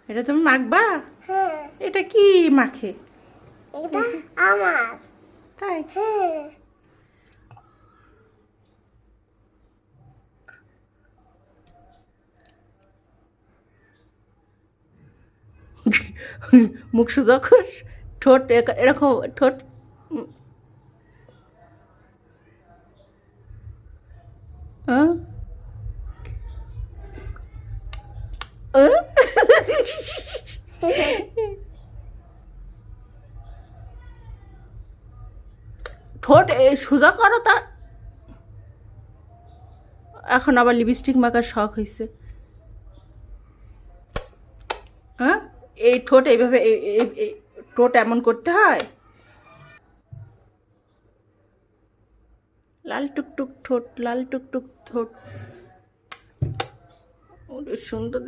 এটা তুমি মাখবা? হ্যাঁ। এটা কি মাখে? এটা আমার। তাই? হ্যাঁ। মুখ সোজা কর, ঠোঁট এরকম ঠোঁট। হ্যাঁ? ঠোঁট সোজা করো তা। এখন আবার লিপস্টিক মাখার শখ হয়েছে। হ্যাঁ, এই ঠোঁট এইভাবে ঠোঁট এমন করতে হয়। লাল টুকটুক ঠোঁট, লাল টুকটুক ঠোঁট, সুন্দর।